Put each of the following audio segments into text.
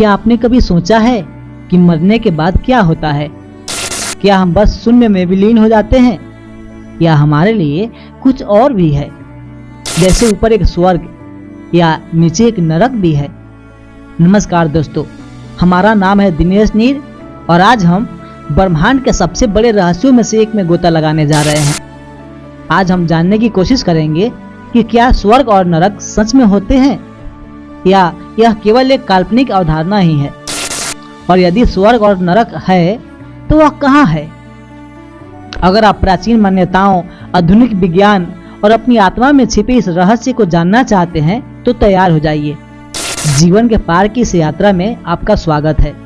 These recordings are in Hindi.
क्या आपने कभी सोचा है कि मरने के बाद क्या होता है? क्या हम बस शून्य में विलीन हो जाते हैं, या हमारे लिए कुछ और भी है, जैसे ऊपर एक स्वर्ग या नीचे एक नरक भी है? नमस्कार दोस्तों, हमारा नाम है दिनेश नीर और आज हम ब्रह्मांड के सबसे बड़े रहस्यों में से एक में गोता लगाने जा रहे हैं। आज हम जानने की कोशिश करेंगे कि क्या स्वर्ग और नरक सच में होते हैं या यह केवल एक काल्पनिक अवधारणा ही है, और यदि स्वर्ग और नरक है तो वह कहाँ है? अगर आप प्राचीन मान्यताओं, आधुनिक विज्ञान और अपनी आत्मा में छिपे इस रहस्य को जानना चाहते हैं तो तैयार हो जाइए। जीवन के पार की इस यात्रा में आपका स्वागत है।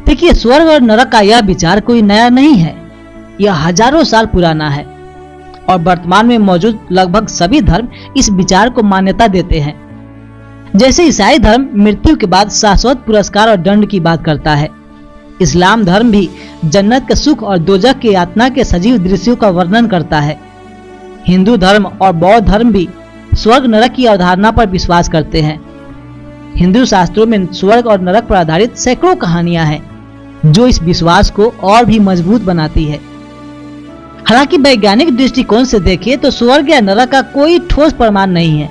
देखिए, स्वर्ग और नरक का यह विचार कोई नया नहीं है। यह हजारों साल पुराना है और वर्तमान में मौजूद लगभग सभी धर्म इस विचार को मान्यता देते हैं। जैसे ईसाई धर्म मृत्यु के बाद शाश्वत पुरस्कार और दंड की बात करता है। इस्लाम धर्म भी जन्नत के सुख और दोजख की यातना के सजीव दृश्यों का वर्णन करता है। हिंदू धर्म और बौद्ध धर्म भी स्वर्ग नरक की अवधारणा पर विश्वास करते हैं। हिंदू शास्त्रों में स्वर्ग और नरक पर आधारित सैकड़ों कहानियां हैं जो इस विश्वास को और भी मजबूत बनाती है। हालांकि वैज्ञानिक दृष्टिकोण से देखें तो स्वर्ग या नरक का कोई ठोस प्रमाण नहीं है।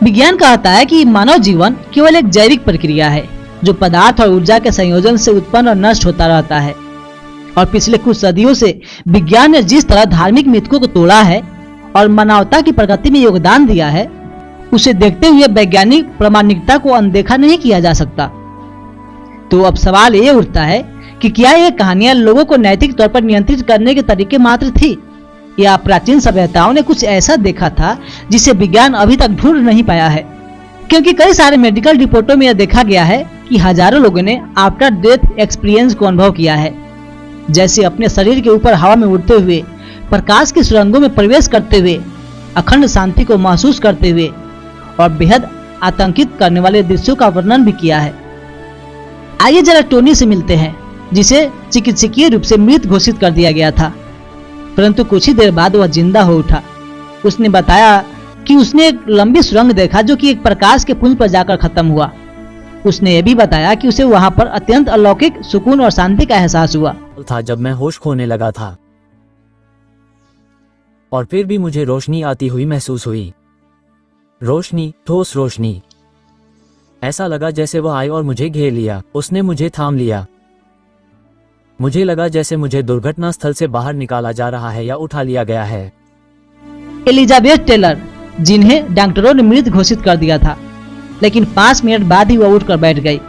विज्ञान कहता है कि मानव जीवन केवल एक जैविक प्रक्रिया है जो पदार्थ और ऊर्जा के संयोजन से उत्पन्न और नष्ट होता रहता है। और पिछले कुछ सदियों से विज्ञान ने जिस तरह धार्मिक मिथकों को तोड़ा है और मानवता की प्रगति में योगदान दिया है, उसे देखते हुए वैज्ञानिक प्रामाणिकता को अनदेखा नहीं किया जा सकता। तो अब सवाल ये उठता है कि क्या ये कहानियां लोगों को नैतिक तौर पर नियंत्रित करने के तरीके मात्र थी, या प्राचीन सभ्यताओं ने कुछ ऐसा देखा था जिसे विज्ञान अभी तक ढूंढ नहीं पाया है? क्योंकि कई सारे मेडिकल रिपोर्टों में यह देखा गया है कि हजारों लोगों ने आफ्टर डेथ एक्सपीरियंस को अनुभव किया है, जैसे अपने शरीर के ऊपर हवा में उड़ते हुए, प्रकाश की सुरंगों में प्रवेश करते हुए, अखंड शांति को महसूस करते हुए और बेहद आतंकित करने वाले दृश्यों का वर्णन भी किया है। आइए जरा टोनी से मिलते हैं, जिसे चिकित्सकीय रूप से मृत घोषित कर दिया गया था, परंतु कुछ ही देर बाद वह जिंदा हो उठा। उसने बताया कि उसने एक लंबी सुरंग देखा जो कि एक प्रकाश के पुंज पर जाकर खत्म हुआ। उसने यह भी बताया कि उसे वहां पर अत्यंत अलौकिक सुकून और शांति का एहसास हुआ था जब मैं होश खोने लगा था, और फिर भी मुझे रोशनी आती हुई महसूस हुई। रोशनी, ठोस रोशनी। ऐसा लगा जैसे वह आई और मुझे घेर लिया। उसने मुझे थाम लिया। मुझे लगा जैसे मुझे दुर्घटना स्थल से बाहर निकाला जा रहा है या उठा लिया गया है। एलिजाबेथ टेलर, जिन्हें डॉक्टरों ने मृत घोषित कर दिया था, लेकिन 5 मिनट बाद ही वह उठकर बैठ गई।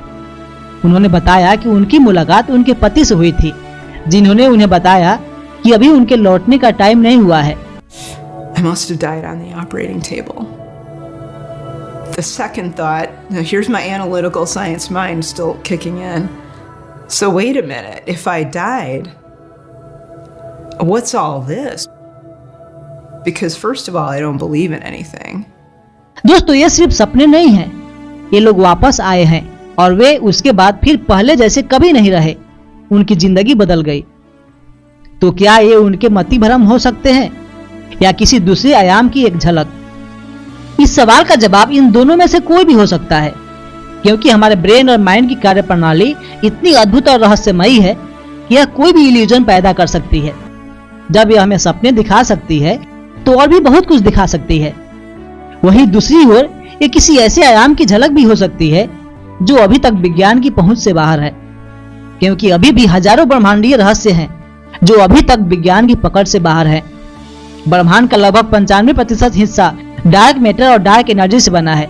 उन्होंने बताया कि उनकी मुलाकात उनके पति से हुई थी, जिन्होंने उन्हें बताया कि अभी उनके लौटने का टाइम नहीं हुआ है। I must have died on the operating table. The second thought, now here's my analytical science mind still kicking in. So wait a minute, if I died, what's all this? Because first of all, I don't believe in anything. दोस्तों, ये सिर्फ सपने नहीं हैं। ये लोग वापस आए हैं और वे उसके बाद फिर पहले जैसे कभी नहीं रहे। उनकी जिंदगी बदल गई। तो क्या ये उनके मति भ्रम हो सकते हैं या किसी दूसरे आयाम की एक झलक? इस सवाल का जवाब इन दोनों में से कोई भी हो सकता है, क्योंकि हमारे ब्रेन और माइंड की कार्यप्रणाली इतनी अद्भुत और रहस्यमयी है कि यह कोई भी इल्यूजन पैदा कर सकती है। जब यह हमें सपने दिखा सकती है तो और भी बहुत कुछ दिखा सकती है। वहीं दूसरी ओर ये किसी ऐसे आयाम की झलक भी हो सकती है जो अभी तक विज्ञान की पहुंच से बाहर है, क्योंकि अभी भी हजारों ब्रह्मांडीय रहस्य हैं जो अभी तक विज्ञान की पकड़ से बाहर है। ब्रह्मांड का लगभग 95% हिस्सा डार्क मैटर और डार्क एनर्जी से बना है,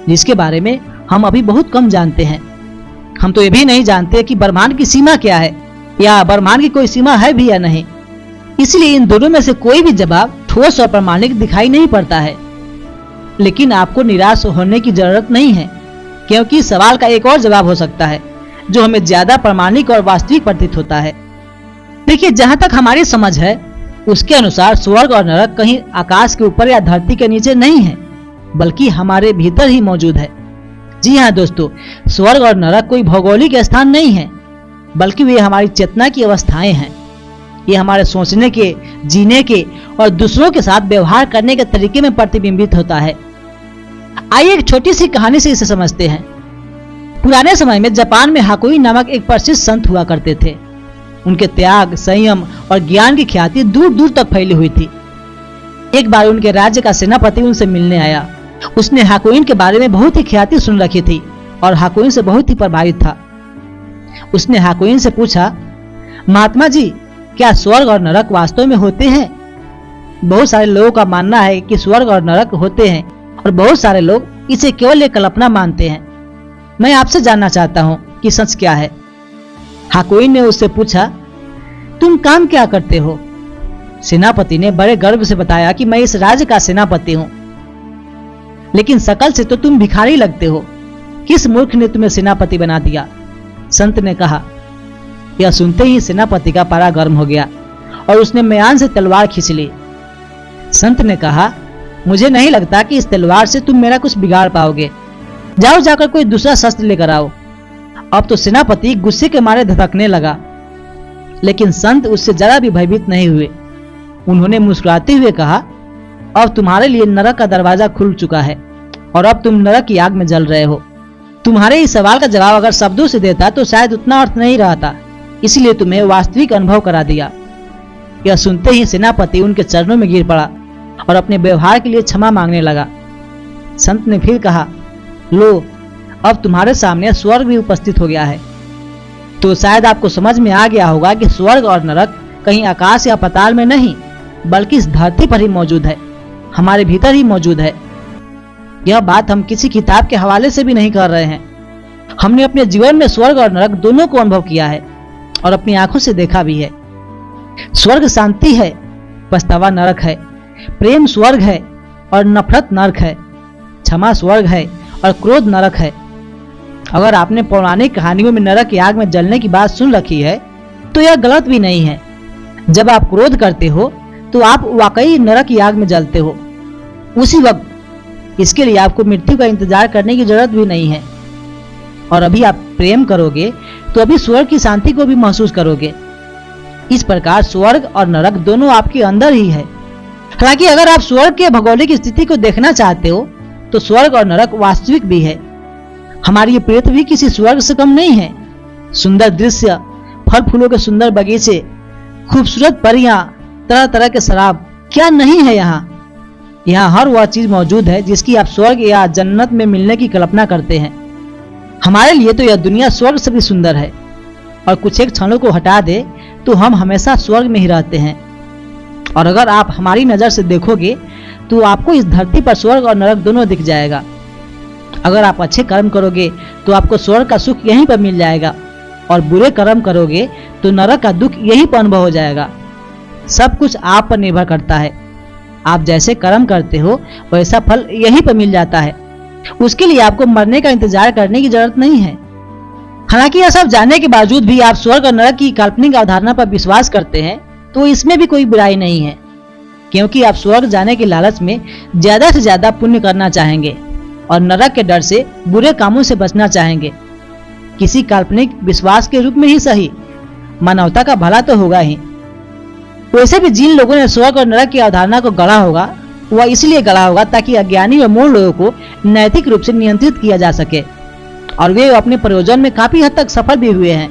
जिसके बारे में हम अभी बहुत कम जानते हैं। हम तो ये भी नहीं जानते कि ब्रह्मांड की सीमा क्या है, या ब्रह्मांड की कोई सीमा है भी या नहीं। इसलिए इन दोनों में से कोई भी जवाब ठोस और प्रमाणिक दिखाई नहीं पड़ता है। लेकिन आपको निराश होने की जरूरत नहीं है, क्योंकि सवाल का एक और जवाब हो सकता है जो हमें ज्यादा प्रमाणिक और वास्तविक प्रतीत होता है। देखिए, जहां तक हमारी समझ है उसके अनुसार स्वर्ग और नरक कहीं आकाश के ऊपर या धरती के नीचे नहीं है, बल्कि हमारे भीतर ही मौजूद है। जी हाँ दोस्तों, स्वर्ग और नरक कोई भौगोलिक स्थान नहीं है, बल्कि वे हमारी चेतना की अवस्थाएं हैं। ये हमारे सोचने के, जीने के और दूसरों के साथ व्यवहार करने के तरीके में प्रतिबिंबित होता है। आइए एक छोटी सी कहानी से इसे समझते हैं। पुराने समय में जापान में हाकुई नामक एक प्रसिद्ध संत हुआ करते थे। उनके त्याग, संयम और ज्ञान की ख्याति दूर दूर तक फैली हुई थी। एक बार उनके राज्य का सेनापति उनसे मिलने आया। उसने हाकुइन के बारे में बहुत ही ख्याति सुन रखी थी और हाकुइन से बहुत ही प्रभावित था। उसने हाकुइन से पूछा, महात्मा जी, क्या स्वर्ग और नरक वास्तव में होते हैं? बहुत सारे लोगों का मानना है कि स्वर्ग और नरक होते हैं और बहुत सारे लोग इसे केवल एक कल्पना मानते हैं। मैं आपसे जानना चाहता हूँ कि सच क्या है। हाकुइन ने उससे पूछा, तुम काम क्या करते हो? सेनापति ने बड़े गर्व से बताया कि मैं इस राज्य का सेनापति हूँ। लेकिन शकल से तो तुम भिखारी लगते हो। किस मूर्ख ने तुम्हें सेनापति बना दिया? संत ने कहा। यह सुनते ही सेनापति का पारा गर्म हो गया और उसने म्यान से तलवार खींच ली। संत ने कहा, मुझे नहीं लगता कि इस तलवार से तुम मेरा कुछ बिगाड़ पाओगे। जाओ जाकर कोई दूसरा शस्त्र लेकर आओ। अब तो सेनापति गुस्से के मारे धधकने लगा, लेकिन संत उससे जरा भी भयभीत नहीं हुए। उन्होंने मुस्कुराते हुए कहा, अब तुम्हारे लिए नरक का दरवाजा खुल चुका है और अब तुम नरक की आग में जल रहे हो। तुम्हारे इस सवाल का जवाब अगर शब्दों से देता तो शायद उतना अर्थ नहीं रहता, इसलिए तुम्हें वास्तविक अनुभव करा दिया। यह सुनते ही सेनापति उनके चरणों में गिर पड़ा और अपने व्यवहार के लिए क्षमा मांगने लगा। संत ने फिर कहा, लो, अब तुम्हारे सामने स्वर्ग भी उपस्थित हो गया है। तो शायद आपको समझ में आ गया होगा कि स्वर्ग और नरक कहीं आकाश या पाताल में नहीं, बल्कि इस धरती पर ही मौजूद है, हमारे भीतर ही मौजूद है। यह बात हम किसी किताब के हवाले से भी नहीं कर रहे हैं। हमने अपने जीवन में स्वर्ग और नरक दोनों को अनुभव किया है और अपनी आंखों से देखा भी है। स्वर्ग शांति है, पछतावा नरक है। प्रेम स्वर्ग है और नफरत नरक है। क्षमा स्वर्ग है और क्रोध नरक है। अगर आपने पौराणिक कहानियों में नरक की आग में जलने की बात सुन रखी है तो यह गलत भी नहीं है। जब आप क्रोध करते हो तो आप वाकई नरक की आग में जलते हो उसी वक्त। इसके लिए आपको मृत्यु का इंतजार करने की जरूरत भी नहीं है। और अभी आप प्रेम करोगे तो अभी स्वर्ग की शांति को भी महसूस करोगे। इस प्रकार स्वर्ग और नरक दोनों आपके अंदर ही है। हालांकि अगर आप स्वर्ग के भौगोलिक स्थिति को देखना चाहते हो तो स्वर्ग और नरक वास्तविक भी है। हमारी ये पृथ्वी किसी स्वर्ग से कम नहीं है। सुंदर दृश्य, फल फूलों के सुंदर बगीचे, खूबसूरत परियां, तरह तरह के शराब, क्या नहीं है यहाँ। यहाँ हर वह चीज मौजूद है जिसकी आप स्वर्ग या जन्नत में मिलने की कल्पना करते हैं। हमारे लिए तो यह दुनिया स्वर्ग से भी सुंदर है और कुछ एक क्षणों को हटा दे तो हम हमेशा स्वर्ग में ही रहते हैं। और अगर आप हमारी नजर से देखोगे तो आपको इस धरती पर स्वर्ग और नरक दोनों दिख जाएगा। अगर आप अच्छे कर्म करोगे तो आपको स्वर्ग का सुख यहीं पर मिल जाएगा और बुरे कर्म करोगे तो नरक का दुख यहीं पर अनुभव हो जाएगा। सब कुछ आप पर निर्भर करता है। आप जैसे कर्म करते हो वैसा फल यहीं पर मिल जाता है। उसके लिए आपको मरने का इंतजार करने की जरूरत नहीं है। हालांकि यह सब जानने के बावजूद भी आप स्वर्ग और नरक की काल्पनिक अवधारणा पर विश्वास करते हैं तो इसमें भी कोई बुराई नहीं है, क्योंकि आप स्वर्ग जाने के लालच में ज्यादा से ज्यादा पुण्य करना चाहेंगे और नरक के डर से बुरे कामों से बचना चाहेंगे। किसी काल्पनिक विश्वास के रूप में ही सही, मानवता का भला तो होगा ही। वैसे भी जिन लोगों ने स्वर्ग और नरक की अवधारणा को गढ़ा होगा वह इसलिए गढ़ा होगा ताकि अज्ञानी और मूढ़ लोगों को नैतिक रूप से नियंत्रित किया जा सके, और वे अपने प्रयोजन में काफी हद तक सफल भी हुए हैं।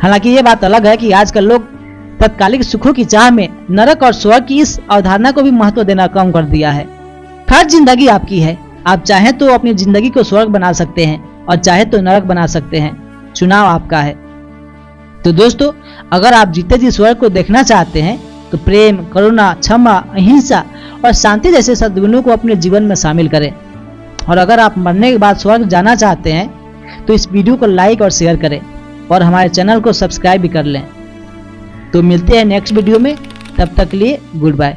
हालांकि ये बात अलग है कि आजकल लोग तत्कालिक सुखों की चाह में नरक और स्वर्ग की इस अवधारणा को भी महत्व देना कम कर दिया है। हर जिंदगी आपकी है। आप चाहें तो अपनी जिंदगी को स्वर्ग बना सकते हैं और चाहे तो नरक बना सकते हैं। चुनाव आपका है। तो दोस्तों, अगर आप जीते जी स्वर्ग को देखना चाहते हैं तो प्रेम, करुणा, क्षमा, अहिंसा और शांति जैसे सद्गुणों को अपने जीवन में शामिल करें। और अगर आप मरने के बाद स्वर्ग जाना चाहते हैं तो इस वीडियो को लाइक और शेयर करें और हमारे चैनल को सब्सक्राइब भी कर लें। तो मिलते हैं नेक्स्ट वीडियो में, तब तक के लिए गुड बाय।